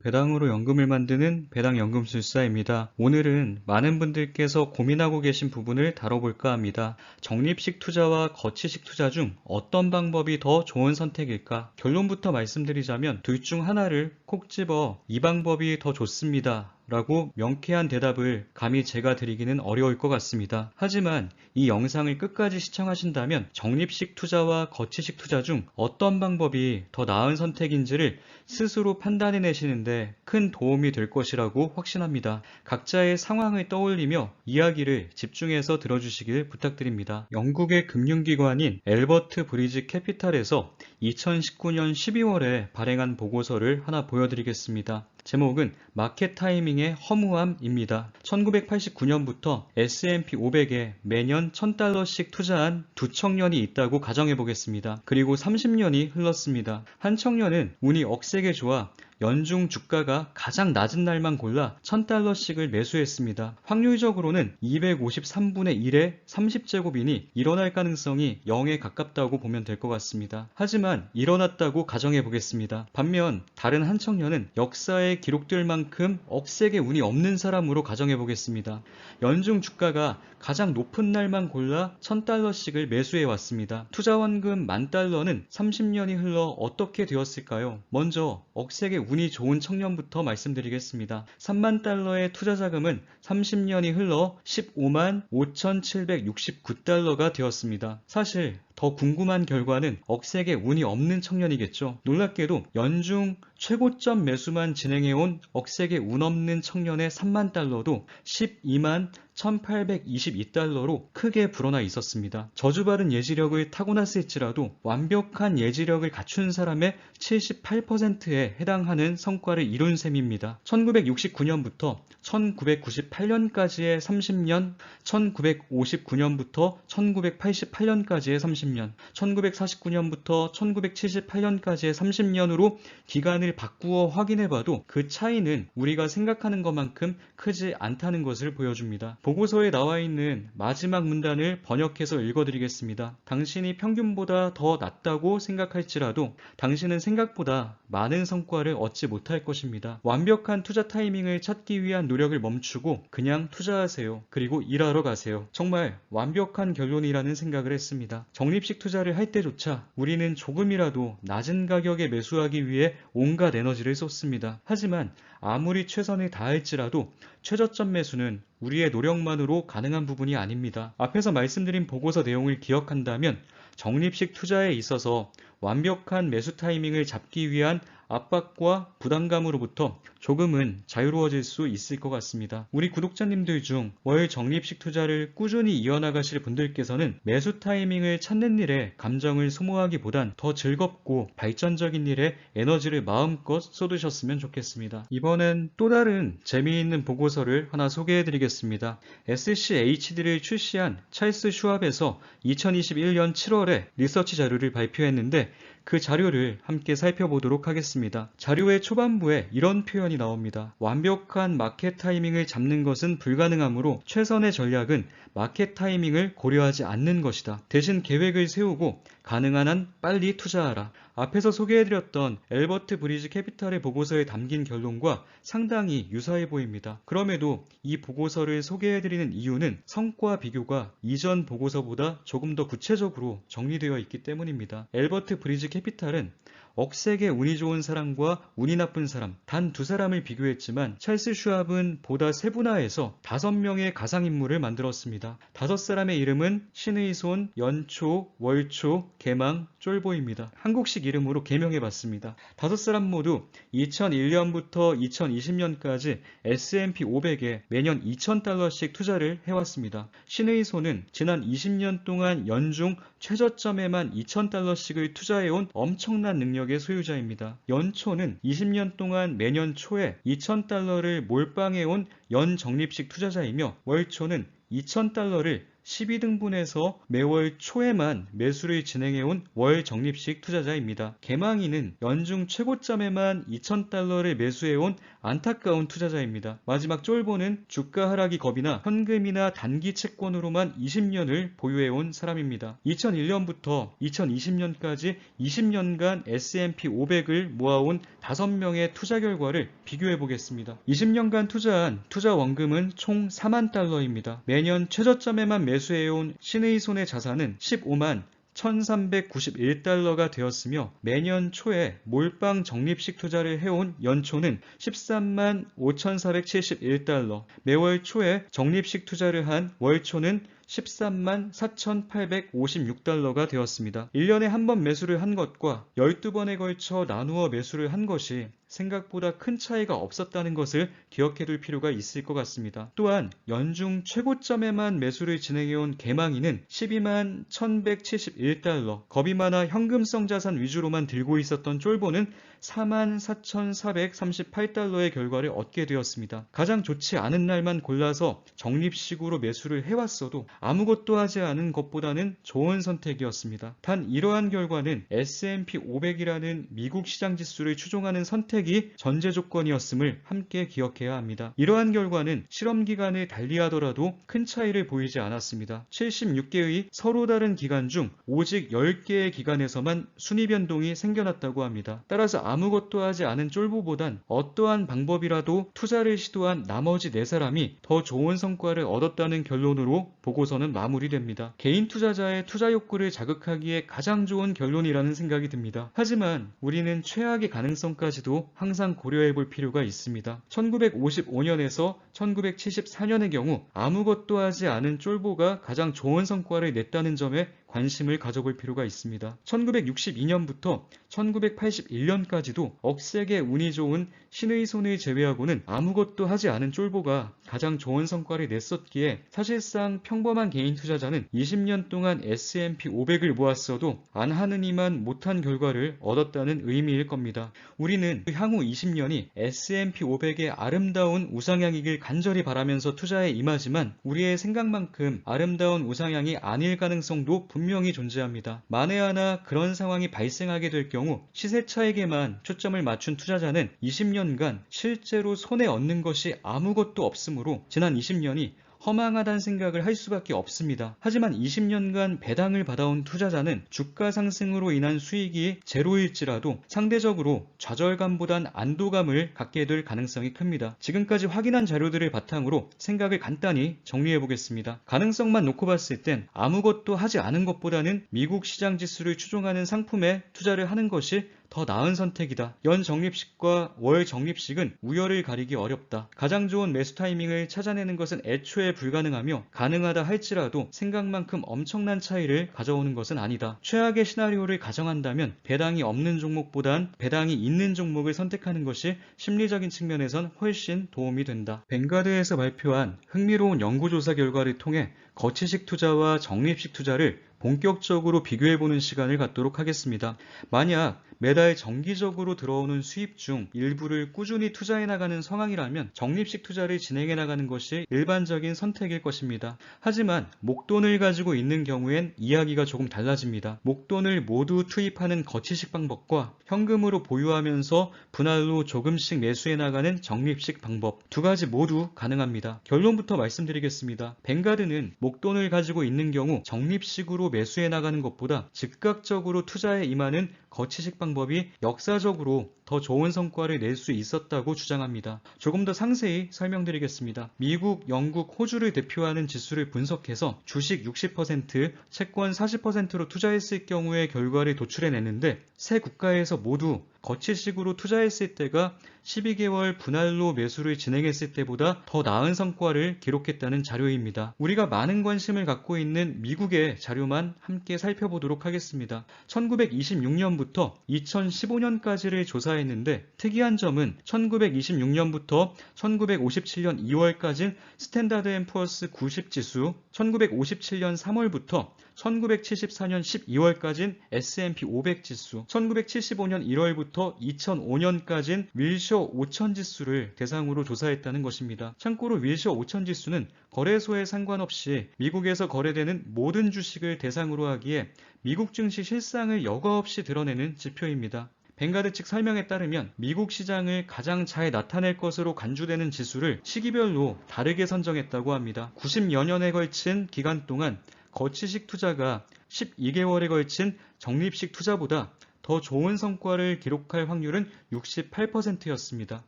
배당으로 연금을 만드는 배당연금술사입니다. 오늘은 많은 분들께서 고민하고 계신 부분을 다뤄볼까 합니다. 적립식 투자와 거치식 투자 중 어떤 방법이 더 좋은 선택일까? 결론부터 말씀드리자면 둘 중 하나를 콕 집어 이 방법이 더 좋습니다 라고 명쾌한 대답을 감히 제가 드리기는 어려울 것 같습니다. 하지만 이 영상을 끝까지 시청하신다면 적립식 투자와 거치식 투자 중 어떤 방법이 더 나은 선택인지를 스스로 판단해 내시는데 큰 도움이 될 것이라고 확신합니다. 각자의 상황을 떠올리며 이야기를 집중해서 들어주시길 부탁드립니다. 영국의 금융기관인 엘버트 브리지 캐피탈에서 2019년 12월에 발행한 보고서를 하나 보여드리겠습니다. 제목은 마켓 타이밍의 허무함입니다. 1989년부터 S&P 500에 매년 $1000씩 투자한 두 청년이 있다고 가정해 보겠습니다. 그리고 30년이 흘렀습니다. 한 청년은 운이 억세게 좋아 연중 주가가 가장 낮은 날만 골라 $1000씩을 매수했습니다. 확률적으로는 253분의 1의 30제곱이니 일어날 가능성이 0에 가깝다고 보면 될 것 같습니다. 하지만 일어났다고 가정해 보겠습니다. 반면 다른 한 청년은 역사에 기록될 만큼 억세게 운이 없는 사람으로 가정해 보겠습니다. 연중 주가가 가장 높은 날만 골라 $1000씩을 매수해 왔습니다. 투자원금 $10,000는 30년이 흘러 어떻게 되었을까요? 먼저 억세게 운이 좋은 청년부터 말씀드리겠습니다. $30,000의 투자 자금은 30년이 흘러 $155,769가 되었습니다. 사실 더 궁금한 결과는 억세게 운이 없는 청년이겠죠. 놀랍게도 연중 최고점 매수만 진행해온 억세게 운 없는 청년의 $30,000도 121,822달러로 크게 불어나 있었습니다. 저주받은 예지력을 타고났을지라도 완벽한 예지력을 갖춘 사람의 78%에 해당하는 성과를 이룬 셈입니다. 1969년부터 1998년까지의 30년, 1959년부터 1988년까지의 30년, 1949년부터 1978년까지의 30년으로 기간을 바꾸어 확인해봐도 그 차이는 우리가 생각하는 것만큼 크지 않다는 것을 보여줍니다. 보고서에 나와 있는 마지막 문단을 번역해서 읽어드리겠습니다. 당신이 평균보다 더 낫다고 생각할지라도 당신은 생각보다 많은 성과를 얻지 못할 것입니다. 완벽한 투자 타이밍을 찾기 위한 노력을 멈추고 그냥 투자하세요. 그리고 일하러 가세요. 정말 완벽한 결론이라는 생각을 했습니다. 적립식 투자를 할 때조차 우리는 조금이라도 낮은 가격에 매수하기 위해 온갖 에너지를 쏟습니다. 하지만 아무리 최선을 다할지라도 최저점 매수는 우리의 노력만으로 가능한 부분이 아닙니다. 앞에서 말씀드린 보고서 내용을 기억한다면 적립식 투자에 있어서 완벽한 매수 타이밍을 잡기 위한 압박과 부담감으로부터 조금은 자유로워질 수 있을 것 같습니다. 우리 구독자님들 중 월 적립식 투자를 꾸준히 이어나가실 분들께서는 매수 타이밍을 찾는 일에 감정을 소모하기보단 더 즐겁고 발전적인 일에 에너지를 마음껏 쏟으셨으면 좋겠습니다. 이번엔 또 다른 재미있는 보고서를 하나 소개해드리겠습니다. SCHD를 출시한 찰스 슈왑에서 2021년 7월에 리서치 자료를 발표했는데 그 자료를 함께 살펴보도록 하겠습니다. 자료의 초반부에 이런 표현이 나옵니다. 완벽한 마켓 타이밍을 잡는 것은 불가능하므로 최선의 전략은 마켓 타이밍을 고려하지 않는 것이다. 대신 계획을 세우고 가능한 한 빨리 투자하라. 앞에서 소개해드렸던 엘버트 브리지 캐피탈의 보고서에 담긴 결론과 상당히 유사해 보입니다. 그럼에도 이 보고서를 소개해드리는 이유는 성과 비교가 이전 보고서보다 조금 더 구체적으로 정리되어 있기 때문입니다. 엘버트 브리지 캐피탈은 억세게 운이 좋은 사람과 운이 나쁜 사람 단 두 사람을 비교했지만 찰스 슈왑은 보다 세분화해서 5명의 가상인물을 만들었습니다. 5사람의 이름은 신의 손, 연초, 월초, 개망, 쫄보입니다. 한국식 이름으로 개명해봤습니다. 5사람 모두 2001년부터 2020년까지 S&P 500에 매년 $2,000씩 투자를 해왔습니다. 신의 손은 지난 20년 동안 연중 최저점에만 $2,000씩을 투자해온 엄청난 능력의 소유자입니다. 연초는 20년 동안 매년 초에 $2,000를 몰빵해온 연적립식 투자자이며 월초는 $2,000를 12등분해서 매월 초에만 매수를 진행해온 월 적립식 투자자입니다. 개망인은 연중 최고점에만 2,000달러를 매수해온 안타까운 투자자입니다. 마지막 쫄보는 주가 하락이 겁이나 현금이나 단기 채권으로만 20년을 보유해온 사람입니다. 2001년부터 2020년까지 20년간 S&P 500을 모아온 5명의 투자 결과를 비교해 보겠습니다. 20년간 투자한 투자 원금은 총 4만 달러입니다. 매년 최저점에만 매수해온 신의 손의 자산은 15만 1391달러가 되었으며 매년 초에 몰빵 적립식 투자를 해온 연초는 13만 5471달러, 매월 초에 적립식 투자를 한 월초는 13만 4,856달러가 되었습니다. 1년에 한 번 매수를 한 것과 12번에 걸쳐 나누어 매수를 한 것이 생각보다 큰 차이가 없었다는 것을 기억해 둘 필요가 있을 것 같습니다. 또한 연중 최고점에만 매수를 진행해온 개망인은 12만 1171달러, 겁이 많아 현금성 자산 위주로만 들고 있었던 쫄보는 4만 4,438달러의 결과를 얻게 되었습니다. 가장 좋지 않은 날만 골라서 적립식으로 매수를 해왔어도 아무것도 하지 않은 것보다는 좋은 선택이었습니다. 단 이러한 결과는 S&P 500이라는 미국 시장 지수를 추종하는 선택이 전제 조건이었음을 함께 기억해야 합니다. 이러한 결과는 실험 기간을 달리하더라도 큰 차이를 보이지 않았습니다. 76개의 서로 다른 기간 중 오직 10개의 기간에서만 순위 변동이 생겨났다고 합니다. 따라서 아무것도 하지 않은 쫄보보단 어떠한 방법이라도 투자를 시도한 나머지 4사람이 더 좋은 성과를 얻었다는 결론으로 보고서는 마무리됩니다. 개인 투자자의 투자 욕구를 자극하기에 가장 좋은 결론이라는 생각이 듭니다. 하지만 우리는 최악의 가능성까지도 항상 고려해 볼 필요가 있습니다. 1955년에서 1974년의 경우 아무것도 하지 않은 쫄보가 가장 좋은 성과를 냈다는 점에 관심을 가져볼 필요가 있습니다. 1962년부터 1981년까지도 억세게 운이 좋은 신의 손을 제외하고는 아무것도 하지 않은 쫄보가 가장 좋은 성과를 냈었기에 사실상 평범한 개인 투자자는 20년 동안 S&P 500을 모았어도 안 하는 이만 못한 결과를 얻었다는 의미일 겁니다. 우리는 향후 20년이 S&P 500의 아름다운 우상향이길 간절히 바라면서 투자에 임하지만 우리의 생각만큼 아름다운 우상향이 아닐 가능성도 분명히 존재합니다. 만에 하나 그런 상황이 발생하게 될 경우 시세 차익에만 초점을 맞춘 투자자는 20년간 실제로 손에 얻는 것이 아무것도 없으므로 지난 20년이 허망하다는 생각을 할 수밖에 없습니다. 하지만 20년간 배당을 받아온 투자자는 주가 상승으로 인한 수익이 제로일지라도 상대적으로 좌절감보단 안도감을 갖게 될 가능성이 큽니다. 지금까지 확인한 자료들을 바탕으로 생각을 간단히 정리해 보겠습니다. 가능성만 놓고 봤을 땐 아무것도 하지 않은 것보다는 미국 시장 지수를 추종하는 상품에 투자를 하는 것이 더 나은 선택이다. 연 적립식과 월 적립식은 우열을 가리기 어렵다. 가장 좋은 매수 타이밍을 찾아내는 것은 애초에 불가능하며 가능하다 할지라도 생각만큼 엄청난 차이를 가져오는 것은 아니다. 최악의 시나리오를 가정한다면 배당이 없는 종목보단 배당이 있는 종목을 선택하는 것이 심리적인 측면에선 훨씬 도움이 된다. 뱅가드에서 발표한 흥미로운 연구조사 결과를 통해 거치식 투자와 적립식 투자를 본격적으로 비교해보는 시간을 갖도록 하겠습니다. 만약 매달 정기적으로 들어오는 수입 중 일부를 꾸준히 투자해 나가는 상황이라면 적립식 투자를 진행해 나가는 것이 일반적인 선택일 것입니다. 하지만 목돈을 가지고 있는 경우엔 이야기가 조금 달라집니다. 목돈을 모두 투입하는 거치식 방법과 현금으로 보유하면서 분할로 조금씩 매수해 나가는 적립식 방법, 두 가지 모두 가능합니다. 결론부터 말씀드리겠습니다. 뱅가드는 목돈을 가지고 있는 경우 적립식으로 매수해 나가는 것보다 즉각적으로 투자에 임하는 거치식 방법이 역사적으로 더 좋은 성과를 낼 수 있었다고 주장합니다. 조금 더 상세히 설명드리겠습니다. 미국, 영국, 호주를 대표하는 지수를 분석해서 주식 60%, 채권 40%로 투자했을 경우의 결과를 도출해냈는데 세 국가에서 모두 거치식으로 투자했을 때가 12개월 분할로 매수를 진행했을 때보다 더 나은 성과를 기록했다는 자료입니다. 우리가 많은 관심을 갖고 있는 미국의 자료만 함께 살펴보도록 하겠습니다. 1926년부터 2015년까지를 조사해 조사했는데 특이한 점은 1926년부터 1957년 2월까지 스탠다드 앤 푸어스 90 지수, 1957년 3월부터 1974년 12월까진 S&P 500 지수, 1975년 1월부터 2005년까진 윌셔 5000 지수를 대상으로 조사했다는 것입니다. 참고로 윌셔 5000 지수는 거래소에 상관없이 미국에서 거래되는 모든 주식을 대상으로 하기에 미국 증시 실상을 여과 없이 드러내는 지표입니다. 뱅가드 측 설명에 따르면 미국 시장을 가장 잘 나타낼 것으로 간주되는 지수를 시기별로 다르게 선정했다고 합니다. 90여 년에 걸친 기간 동안 거치식 투자가 12개월에 걸친 적립식 투자보다 더 좋은 성과를 기록할 확률은 68%였습니다.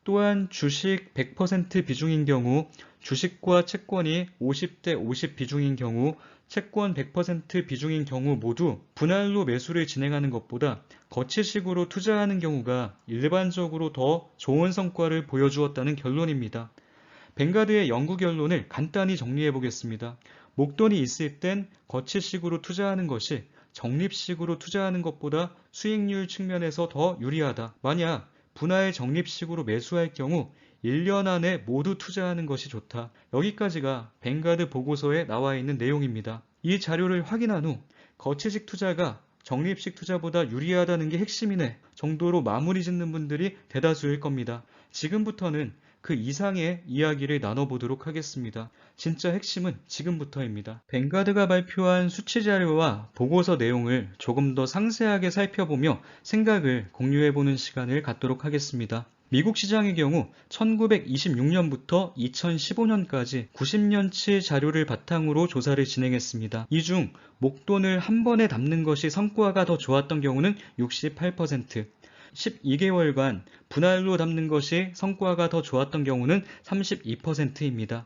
또한 주식 100% 비중인 경우, 주식과 채권이 50대 50 비중인 경우, 채권 100% 비중인 경우 모두 분할로 매수를 진행하는 것보다 거치식으로 투자하는 경우가 일반적으로 더 좋은 성과를 보여주었다는 결론입니다. 뱅가드의 연구 결론을 간단히 정리해 보겠습니다. 목돈이 있을 땐 거치식으로 투자하는 것이 적립식으로 투자하는 것보다 수익률 측면에서 더 유리하다. 만약 분할 적립식으로 매수할 경우 1년 안에 모두 투자하는 것이 좋다. 여기까지가 뱅가드 보고서에 나와 있는 내용입니다. 이 자료를 확인한 후 거치식 투자가 적립식 투자보다 유리하다는 게 핵심이네 정도로 마무리 짓는 분들이 대다수일 겁니다. 지금부터는 그 이상의 이야기를 나눠보도록 하겠습니다. 진짜 핵심은 지금부터입니다. 뱅가드가 발표한 수치 자료와 보고서 내용을 조금 더 상세하게 살펴보며 생각을 공유해보는 시간을 갖도록 하겠습니다. 미국 시장의 경우 1926년부터 2015년까지 90년치 자료를 바탕으로 조사를 진행했습니다. 이 중 목돈을 한 번에 담는 것이 성과가 더 좋았던 경우는 68%, 12개월간 분할로 담는 것이 성과가 더 좋았던 경우는 32%입니다.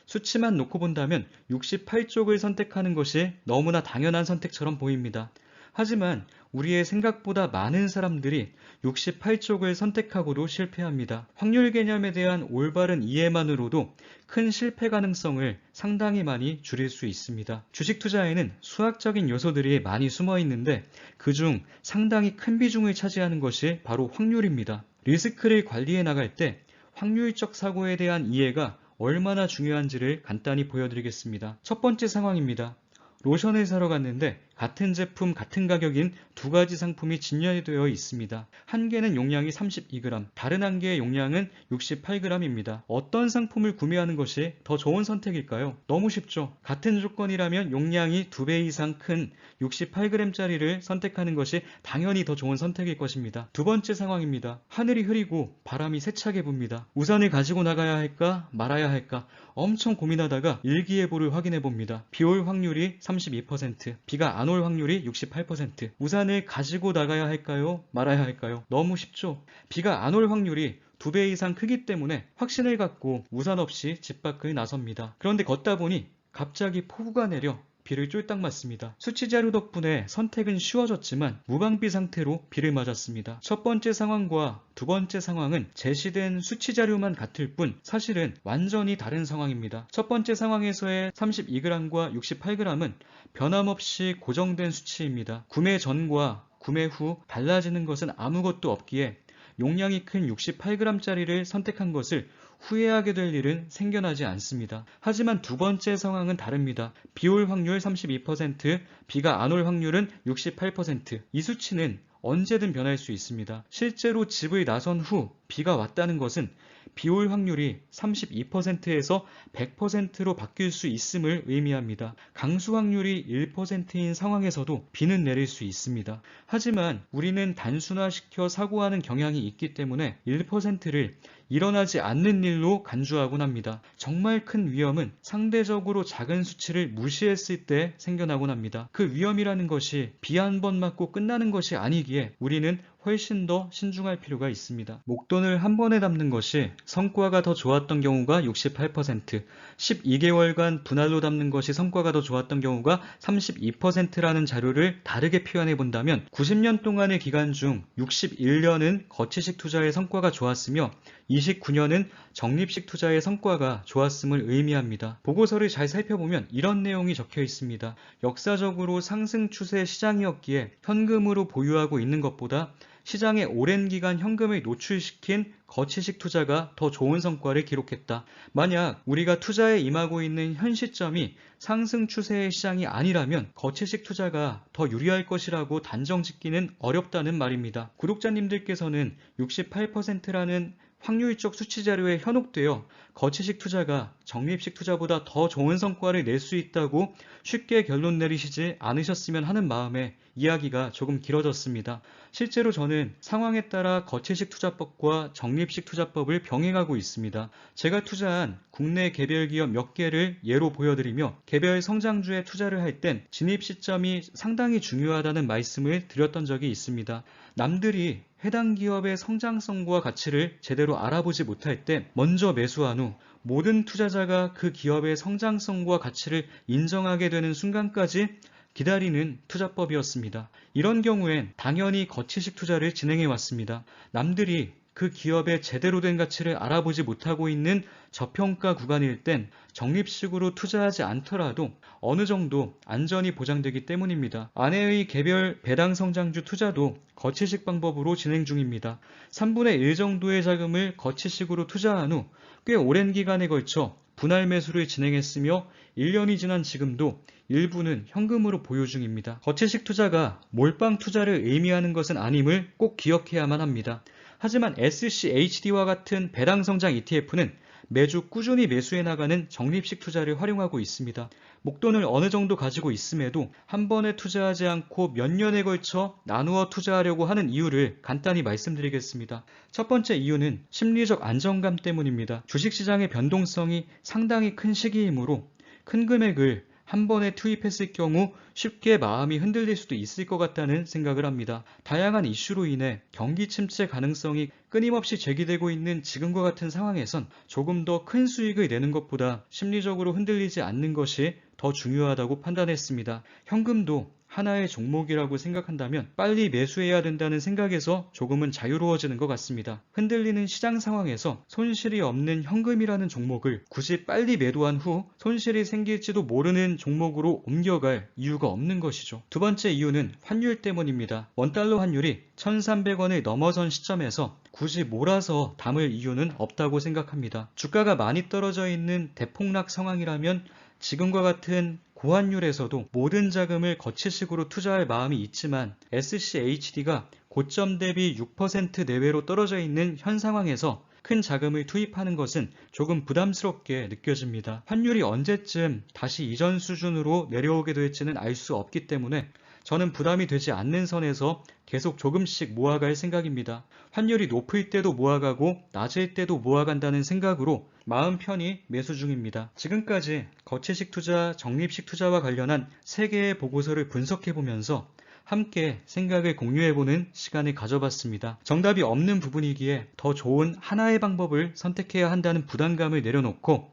수치만 놓고 본다면 68쪽을 선택하는 것이 너무나 당연한 선택처럼 보입니다. 하지만 우리의 생각보다 많은 사람들이 68쪽을 선택하고도 실패합니다. 확률 개념에 대한 올바른 이해만으로도 큰 실패 가능성을 상당히 많이 줄일 수 있습니다. 주식 투자에는 수학적인 요소들이 많이 숨어 있는데 그중 상당히 큰 비중을 차지하는 것이 바로 확률입니다. 리스크를 관리해 나갈 때 확률적 사고에 대한 이해가 얼마나 중요한지를 간단히 보여드리겠습니다. 첫 번째 상황입니다. 로션을 사러 갔는데 같은 제품 같은 가격인 두 가지 상품이 진열되어 있습니다. 한 개는 용량이 32g, 다른 한 개의 용량은 68g입니다. 어떤 상품을 구매하는 것이 더 좋은 선택일까요? 너무 쉽죠. 같은 조건이라면 용량이 2배 이상 큰 68g짜리를 선택하는 것이 당연히 더 좋은 선택일 것입니다. 두 번째 상황입니다. 하늘이 흐리고 바람이 세차게 붑니다. 우산을 가지고 나가야 할까 말아야 할까 엄청 고민하다가 일기예보를 확인해 봅니다. 비 올 확률이 32%, 비가 안 올 확률이 68%. 우산을 가지고 나가야 할까요? 말아야 할까요? 너무 쉽죠? 비가 안 올 확률이 2배 이상 크기 때문에 확신을 갖고 우산 없이 집 밖을 나섭니다. 그런데 걷다 보니 갑자기 폭우가 내려 비를 쫄딱 맞습니다. 수치 자료 덕분에 선택은 쉬워졌지만 무방비 상태로 비를 맞았습니다. 첫 번째 상황과 두 번째 상황은 제시된 수치 자료만 같을 뿐 사실은 완전히 다른 상황입니다. 첫 번째 상황에서의 32g과 68g은 변함없이 고정된 수치입니다. 구매 전과 구매 후 달라지는 것은 아무것도 없기에 용량이 큰 68g짜리를 선택한 것을 후회하게 될 일은 생겨나지 않습니다. 하지만 두 번째 상황은 다릅니다. 비 올 확률 32%, 비가 안 올 확률은 68%. 이 수치는 언제든 변할 수 있습니다. 실제로 집을 나선 후 비가 왔다는 것은 비 올 확률이 32%에서 100%로 바뀔 수 있음을 의미합니다. 강수 확률이 1%인 상황에서도 비는 내릴 수 있습니다. 하지만 우리는 단순화시켜 사고하는 경향이 있기 때문에 1%를 일어나지 않는 일로 간주하곤 합니다. 정말 큰 위험은 상대적으로 작은 수치를 무시했을 때 생겨나곤 합니다. 그 위험이라는 것이 비 한 번 맞고 끝나는 것이 아니기에 우리는 훨씬 더 신중할 필요가 있습니다. 목돈을 한 번에 담는 것이 성과가 더 좋았던 경우가 68%, 12개월간 분할로 담는 것이 성과가 더 좋았던 경우가 32%라는 자료를 다르게 표현해 본다면 90년 동안의 기간 중 61년은 거치식 투자의 성과가 좋았으며 29년은 적립식 투자의 성과가 좋았음을 의미합니다. 보고서를 잘 살펴보면 이런 내용이 적혀 있습니다. 역사적으로 상승 추세 시장이었기에 현금으로 보유하고 있는 것보다 시장에 오랜 기간 현금을 노출시킨 거치식 투자가 더 좋은 성과를 기록했다. 만약 우리가 투자에 임하고 있는 현 시점이 상승 추세의 시장이 아니라면 거치식 투자가 더 유리할 것이라고 단정 짓기는 어렵다는 말입니다. 구독자님들께서는 68%라는 확률적 수치 자료에 현혹되어 거치식 투자가 적립식 투자보다 더 좋은 성과를 낼 수 있다고 쉽게 결론 내리시지 않으셨으면 하는 마음에 이야기가 조금 길어졌습니다. 실제로 저는 상황에 따라 거치식 투자법과 적립식 투자법을 병행하고 있습니다. 제가 투자한 국내 개별 기업 몇 개를 예로 보여드리며 개별 성장주에 투자를 할 땐 진입 시점이 상당히 중요하다는 말씀을 드렸던 적이 있습니다. 남들이 해당 기업의 성장성과 가치를 제대로 알아보지 못할 때 먼저 매수한 후 모든 투자자가 그 기업의 성장성과 가치를 인정하게 되는 순간까지 기다리는 투자법이었습니다. 이런 경우엔 당연히 거치식 투자를 진행해 왔습니다. 남들이 그 기업의 제대로 된 가치를 알아보지 못하고 있는 저평가 구간일 땐 적립식으로 투자하지 않더라도 어느 정도 안전이 보장되기 때문입니다. 아내의 개별 배당 성장주 투자도 거치식 방법으로 진행 중입니다. 3분의 1 정도의 자금을 거치식으로 투자한 후 꽤 오랜 기간에 걸쳐 분할 매수를 진행했으며 1년이 지난 지금도 일부는 현금으로 보유 중입니다. 거치식 투자가 몰빵 투자를 의미하는 것은 아님을 꼭 기억해야만 합니다. 하지만 SCHD와 같은 배당 성장 ETF는 매주 꾸준히 매수해 나가는 적립식 투자를 활용하고 있습니다. 목돈을 어느 정도 가지고 있음에도 한 번에 투자하지 않고 몇 년에 걸쳐 나누어 투자하려고 하는 이유를 간단히 말씀드리겠습니다. 첫 번째 이유는 심리적 안정감 때문입니다. 주식시장의 변동성이 상당히 큰 시기이므로 큰 금액을 한 번에 투입했을 경우 쉽게 마음이 흔들릴 수도 있을 것 같다는 생각을 합니다. 다양한 이슈로 인해 경기 침체 가능성이 끊임없이 제기되고 있는 지금과 같은 상황에선 조금 더 큰 수익을 내는 것보다 심리적으로 흔들리지 않는 것이 더 중요하다고 판단했습니다. 현금도 하나의 종목이라고 생각한다면 빨리 매수해야 된다는 생각에서 조금은 자유로워지는 것 같습니다. 흔들리는 시장 상황에서 손실이 없는 현금이라는 종목을 굳이 빨리 매도한 후 손실이 생길지도 모르는 종목으로 옮겨갈 이유가 없는 것이죠. 두 번째 이유는 환율 때문입니다. 원달러 환율이 1,300원을 넘어선 시점에서 굳이 몰아서 담을 이유는 없다고 생각합니다. 주가가 많이 떨어져 있는 대폭락 상황이라면 지금과 같은 고환율에서도 모든 자금을 거치식으로 투자할 마음이 있지만 SCHD가 고점 대비 6% 내외로 떨어져 있는 현 상황에서 큰 자금을 투입하는 것은 조금 부담스럽게 느껴집니다. 환율이 언제쯤 다시 이전 수준으로 내려오게 될지는 알 수 없기 때문에 저는 부담이 되지 않는 선에서 계속 조금씩 모아갈 생각입니다. 환율이 높을 때도 모아가고 낮을 때도 모아간다는 생각으로 마음 편히 매수 중입니다. 지금까지 거치식 투자, 적립식 투자와 관련한 3개의 보고서를 분석해보면서 함께 생각을 공유해보는 시간을 가져봤습니다. 정답이 없는 부분이기에 더 좋은 하나의 방법을 선택해야 한다는 부담감을 내려놓고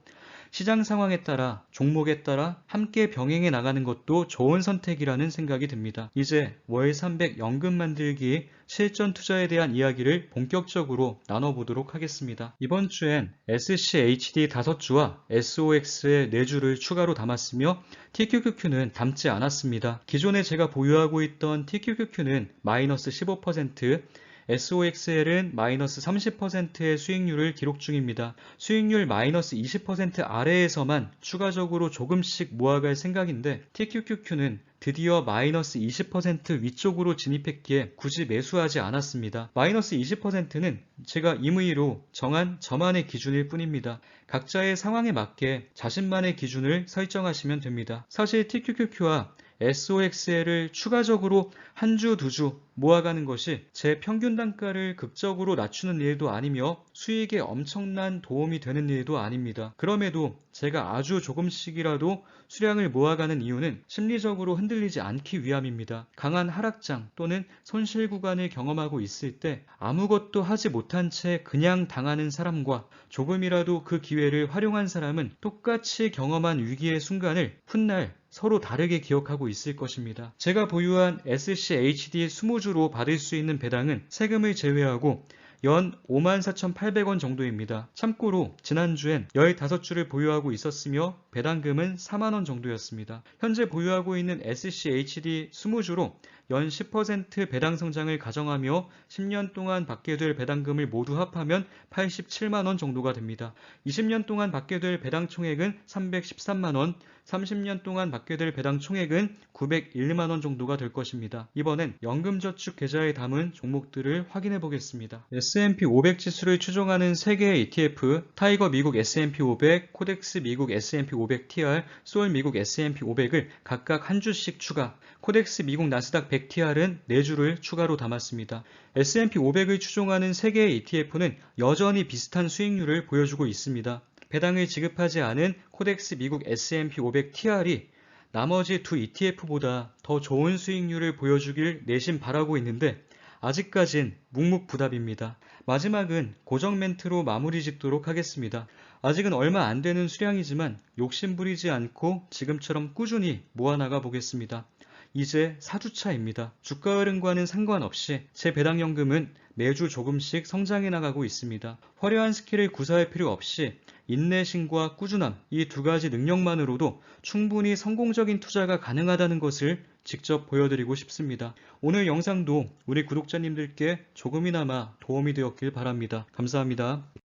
시장 상황에 따라 종목에 따라 함께 병행해 나가는 것도 좋은 선택이라는 생각이 듭니다. 이제 월 300 연금 만들기 실전 투자에 대한 이야기를 본격적으로 나눠보도록 하겠습니다. 이번 주엔 SCHD 5주와 SOX의 4주를 추가로 담았으며 TQQQ는 담지 않았습니다. 기존에 제가 보유하고 있던 TQQQ는 마이너스 15%, SOXL은 마이너스 30%의 수익률을 기록 중입니다. 수익률 마이너스 20% 아래에서만 추가적으로 조금씩 모아갈 생각인데 TQQQ는 드디어 마이너스 20% 위쪽으로 진입했기에 굳이 매수하지 않았습니다. 마이너스 20%는 제가 임의로 정한 저만의 기준일 뿐입니다. 각자의 상황에 맞게 자신만의 기준을 설정하시면 됩니다. 사실 TQQQ와 SOXL을 추가적으로 한 주, 2주 모아가는 것이 제 평균 단가를 극적으로 낮추는 일도 아니며 수익에 엄청난 도움이 되는 일도 아닙니다. 그럼에도 제가 아주 조금씩이라도 수량을 모아가는 이유는 심리적으로 흔들리지 않기 위함입니다. 강한 하락장 또는 손실 구간을 경험하고 있을 때 아무것도 하지 못한 채 그냥 당하는 사람과 조금이라도 그 기회를 활용한 사람은 똑같이 경험한 위기의 순간을 훗날 서로 다르게 기억하고 있을 것입니다. 제가 보유한 SCHD 20주로 받을 수 있는 배당은 세금을 제외하고 연 54,800원 정도입니다. 참고로 지난주엔 15주를 보유하고 있었으며 배당금은 4만원 정도였습니다. 현재 보유하고 있는 SCHD 20주로 연 10% 배당 성장을 가정하며 10년 동안 받게 될 배당금을 모두 합하면 87만원 정도가 됩니다. 20년 동안 받게 될 배당 총액은 313만원, 30년 동안 받게 될 배당 총액은 901만원 정도가 될 것입니다. 이번엔 연금저축 계좌에 담은 종목들을 확인해 보겠습니다. S&P 500 지수를 추종하는 3개의 ETF, 타이거 미국 S&P 500, 코덱스 미국 S&P 500 TR, 소울 미국 S&P 500을 각각 한 주씩 추가, 코덱스 미국 나스닥 100 TR은 4주를 추가로 담았습니다. S&P 500을 추종하는 3개의 ETF는 여전히 비슷한 수익률을 보여주고 있습니다. 배당을 지급하지 않은 코덱스 미국 S&P 500 TR이 나머지 두 ETF보다 더 좋은 수익률을 보여주길 내심 바라고 있는데 아직까진 묵묵부답입니다. 마지막은 고정 멘트로 마무리 짓도록 하겠습니다. 아직은 얼마 안 되는 수량이지만 욕심부리지 않고 지금처럼 꾸준히 모아나가 보겠습니다. 이제 4주차입니다. 주가 흐름과는 상관없이 제 배당연금은 매주 조금씩 성장해 나가고 있습니다. 화려한 스킬을 구사할 필요 없이 인내심과 꾸준함, 이 두 가지 능력만으로도 충분히 성공적인 투자가 가능하다는 것을 직접 보여드리고 싶습니다. 오늘 영상도 우리 구독자님들께 조금이나마 도움이 되었길 바랍니다. 감사합니다.